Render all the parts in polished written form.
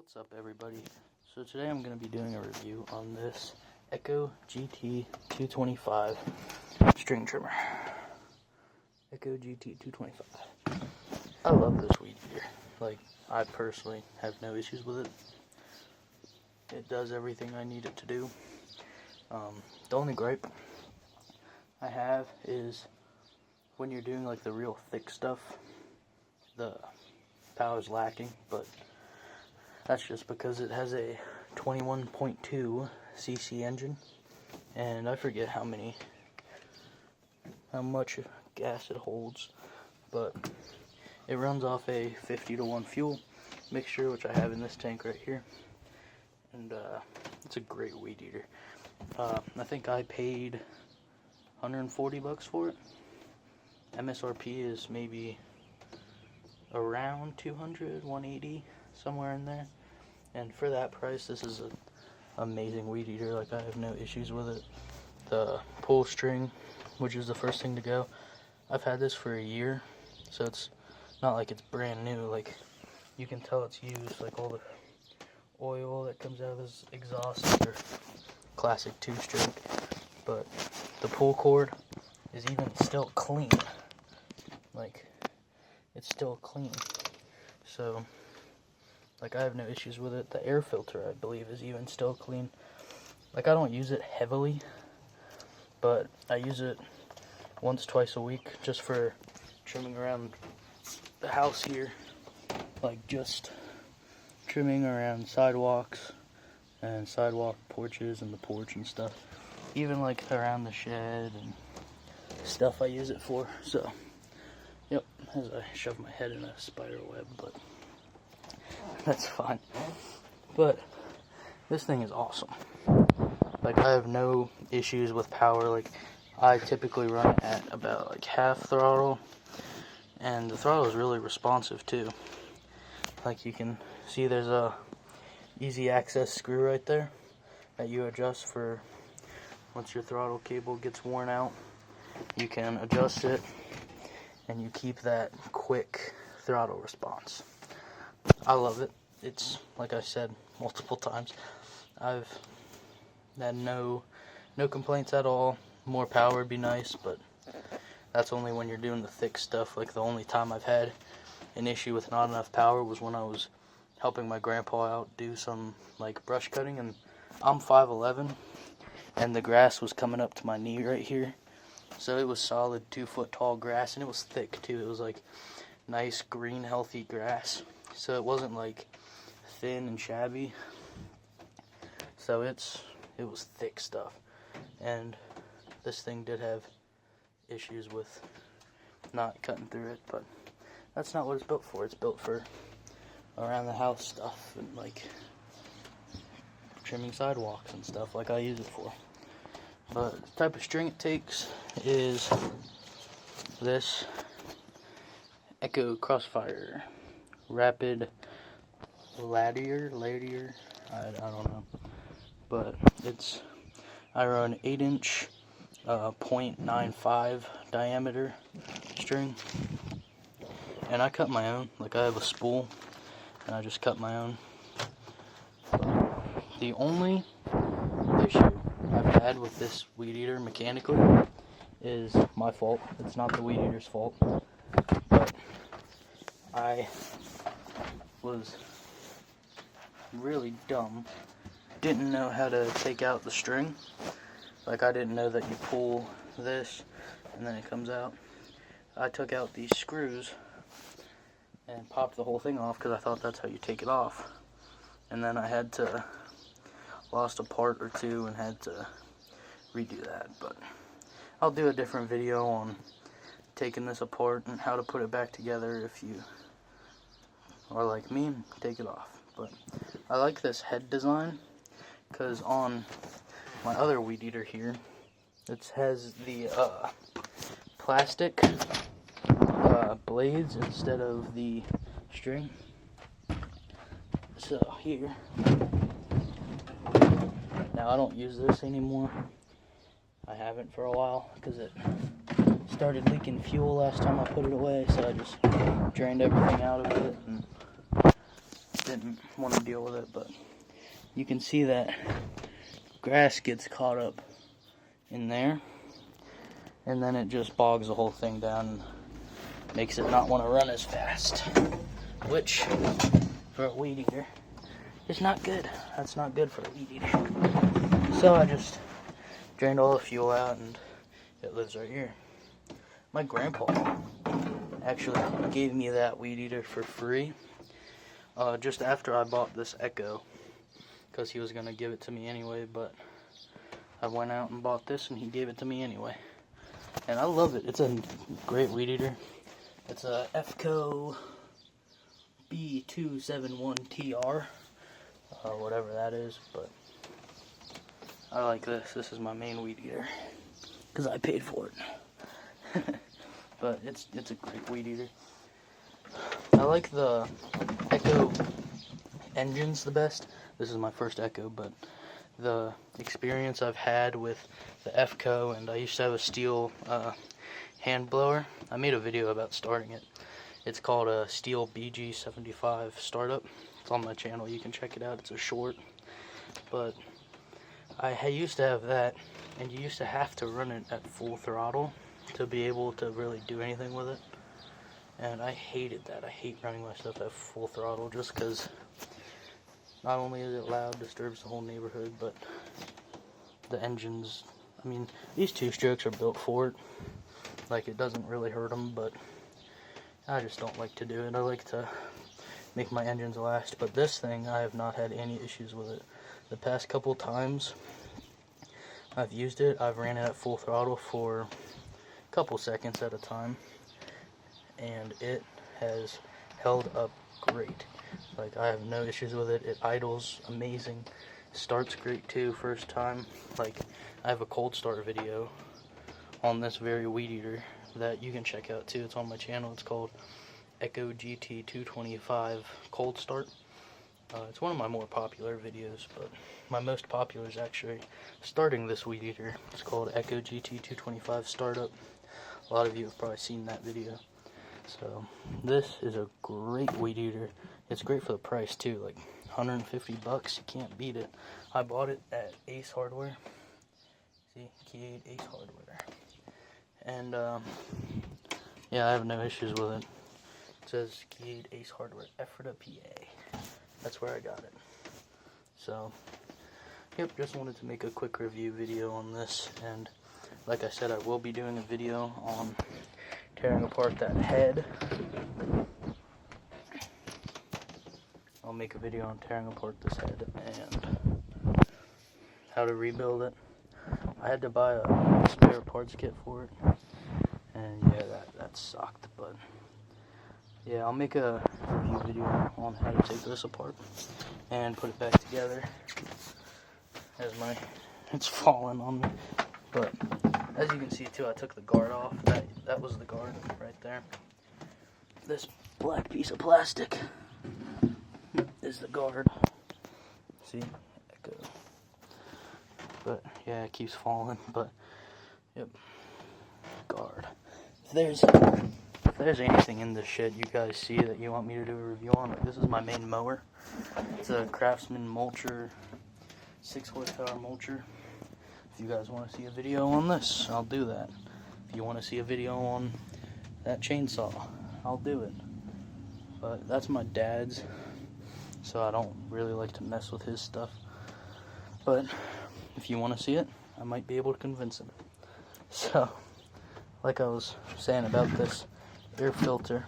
What's up, everybody? So today I'm going to be doing a review on this Echo GT-225 string trimmer. Echo GT-225. I love this weed eater. Like, I personally have no issues with it. It does everything I need it to do. The only gripe I have is when you're doing like the real thick stuff, the power's lacking, but that's just because it has a 21.2 cc engine, and I forget how much gas it holds, but it runs off a 50-to-1 fuel mixture, which I have in this tank right here, and it's a great weed eater. I think I paid $140 for it. MSRP is maybe around 200, 180, somewhere in there. And for that price, this is an amazing weed eater. Like, I have no issues with it. The pull string, which is the first thing to go, I've had this for a year, so it's not like it's brand new. Like, you can tell it's used. Like, all the oil that comes out of this exhaust are classic 2-stroke, but the pull cord is even still clean. Like, it's still clean. So, like, I have no issues with it. The air filter, I believe, is even still clean. Like, I don't use it heavily, but I use it once, twice a week just for trimming around the house here. Like, just trimming around sidewalks and sidewalk porches and the porch and stuff. Even, like, around the shed and stuff I use it for. So, yep, as I shove my head in a spider web, but that's fine. But this thing is awesome. Like, I have no issues with power. Like, I typically run it at about like half throttle, and the throttle is really responsive too. Like, you can see there's a easy access screw right there that you adjust for once your throttle cable gets worn out. You can adjust it and you keep that quick throttle response. I love it. It's, like I said multiple times, I've had no complaints at all. More power would be nice, but that's only when you're doing the thick stuff. Like, the only time I've had an issue with not enough power was when I was helping my grandpa out do some like brush cutting, and I'm 5'11", and the grass was coming up to my knee right here, so it was solid 2-foot tall grass, and it was thick too. It was like nice green healthy grass, so it wasn't like thin and shabby. So it was thick stuff, and this thing did have issues with not cutting through it, but that's not what it's built for. It's built for around the house stuff and like trimming sidewalks and stuff like I use it for. But the type of string it takes is this Echo Crossfire Rapid Ladder, I don't know, but I run 8-inch 0.95 diameter string, and I cut my own. Like, I have a spool and I just cut my own. The only issue I've had with this weed eater mechanically is my fault. It's not the weed eater's fault, but I was really dumb. Didn't know how to take out the string. Like, I didn't know that you pull this and then it comes out. I took out these screws and popped the whole thing off because I thought that's how you take it off. And then I had to lost a part or two and had to redo that. But I'll do a different video on taking this apart and how to put it back together if you are like me and take it off. But I like this head design because on my other weed eater here, it has the plastic blades instead of the string. So here, now I don't use this anymore. I haven't for a while because it started leaking fuel last time I put it away, so I just drained everything out of it and didn't want to deal with it, but you can see that grass gets caught up in there, and then it just bogs the whole thing down and makes it not want to run as fast, which for a weed eater is not good. That's not good for a weed eater. So I just drained all the fuel out, and it lives right here. My grandpa actually gave me that weed eater for free just after I bought this Echo, because he was going to give it to me anyway, but I went out and bought this and he gave it to me anyway. And I love it. It's a great weed eater. It's a FCO B271TR, whatever that is, but I like this. This is my main weed eater because I paid for it. But it's a great weed eater. I like the Echo engines the best. This is my first Echo, but the experience I've had with the FCO, and I used to have a steel hand blower. I made a video about starting it. It's called a Steel BG75 startup. It's on my channel. You can check it out. It's a short. But I used to have that, and you used to have to run it at full throttle to be able to really do anything with it. And I hated that. I hate running my stuff at full throttle just because not only is it loud, disturbs the whole neighborhood, but the engines, I mean, these two-strokes are built for it. Like, it doesn't really hurt them, but I just don't like to do it. I like to make my engines last, but this thing, I have not had any issues with it. The past couple times I've used it, I've ran it at full throttle for a couple seconds at a time, and it has held up great. Like, I have no issues with it. It idles amazing. Starts great too, first time. Like, I have a cold start video on this very weed eater that you can check out too. It's on my channel. It's called Echo GT-225 Cold Start. It's one of my more popular videos, but my most popular is actually starting this weed eater. It's called Echo GT-225 Startup. A lot of you have probably seen that video. So this is a great weed eater. It's great for the price too, like $150. You can't beat it. I bought it at Ace Hardware. See, Key 8 Ace Hardware. And yeah, I have no issues with it. It says Key 8 Ace Hardware, Ephrata, PA. That's where I got it. So, yep, just wanted to make a quick review video on this. And like I said, I will be doing a video on tearing apart that head. I'll make a video on tearing apart this head and how to rebuild it. I had to buy a spare parts kit for it, and yeah, that sucked, but yeah, I'll make a review video on how to take this apart and put it back together. It's falling on me, but as you can see too, I took the guard off. That was the guard right there. This black piece of plastic is the guard. See? Echo. But yeah, it keeps falling, but yep. Guard. If there's anything in this shit you guys see that you want me to do a review on, like, this is my main mower. It's a Craftsman mulcher, 6 horsepower mulcher. If you guys want to see a video on this, I'll do that. If you want to see a video on that chainsaw, I'll do it. But that's my dad's, so I don't really like to mess with his stuff. But if you want to see it, I might be able to convince him. So, like I was saying about this air filter,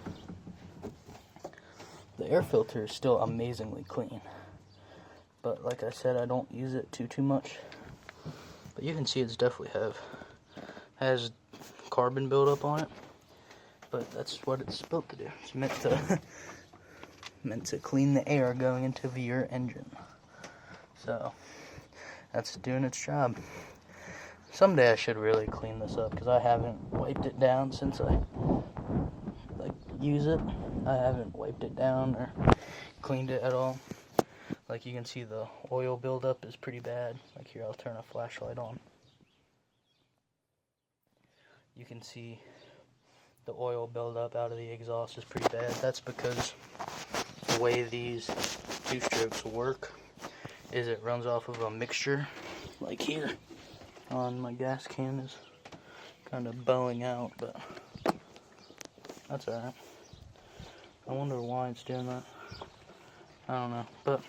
the air filter is still amazingly clean. But like I said, I don't use it too much. But you can see it's definitely has carbon buildup on it. But that's what it's supposed to do. It's meant to clean the air going into your engine. So that's doing its job. Someday I should really clean this up because I haven't wiped it down since I use it. I haven't wiped it down or cleaned it at all. Like, you can see the oil buildup is pretty bad. Like, here, I'll turn a flashlight on. You can see the oil buildup out of the exhaust is pretty bad. That's because the way these two-strokes work is it runs off of a mixture, like here on my gas can is kind of bowing out, but that's alright. I wonder why it's doing that. I don't know, but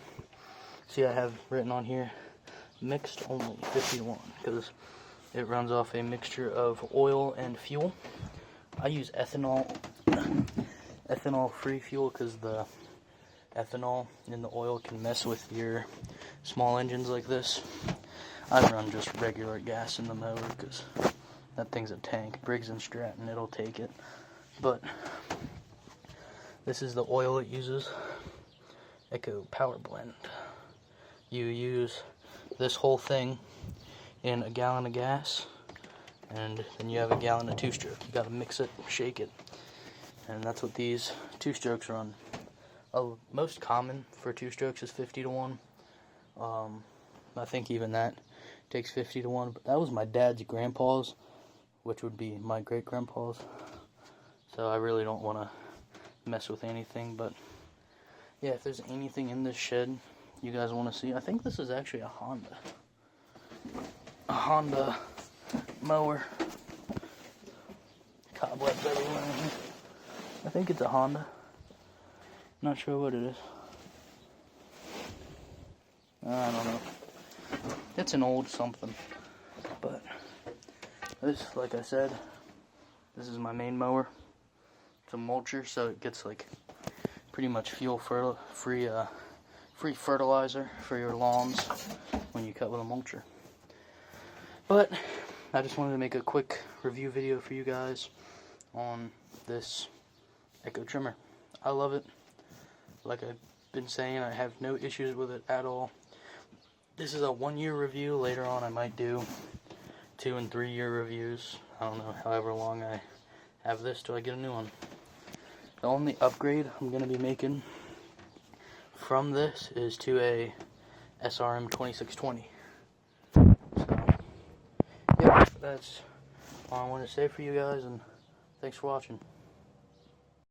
see, I have written on here mixed only 50 to 1 because it runs off a mixture of oil and fuel. I use ethanol-free fuel because the ethanol in the oil can mess with your small engines like this. I run just regular gas in the mower because that thing's a tank. Briggs & Stratton, it'll take it. But this is the oil it uses. Echo Power Blend. You use this whole thing in a gallon of gas, and then you have a gallon of two-stroke. You gotta mix it, shake it, and that's what these two-strokes run. Most common for two-strokes is 50 to 1. I think even that takes 50 to 1, but that was my dad's grandpa's, which would be my great-grandpa's. So I really don't want to mess with anything, but yeah, if there's anything in this shed you guys want to see, I think this is actually a Honda mower. Cobwebs everywhere in here. I think it's a Honda. Not sure what it is. I don't know. It's an old something. But this, like I said, this is my main mower. It's a mulcher, so it gets like pretty much free fertilizer for your lawns when you cut with a mulcher. But I just wanted to make a quick review video for you guys on this Echo trimmer. I love it. Like I've been saying, I have no issues with it at all. This is a 1-year review. Later on I might do 2- and 3-year reviews. I don't know, however long I have this till I get a new one. The only upgrade I'm going to be making from this is to a SRM 2620. So, yeah, that's all I wanted to say for you guys, and thanks for watching.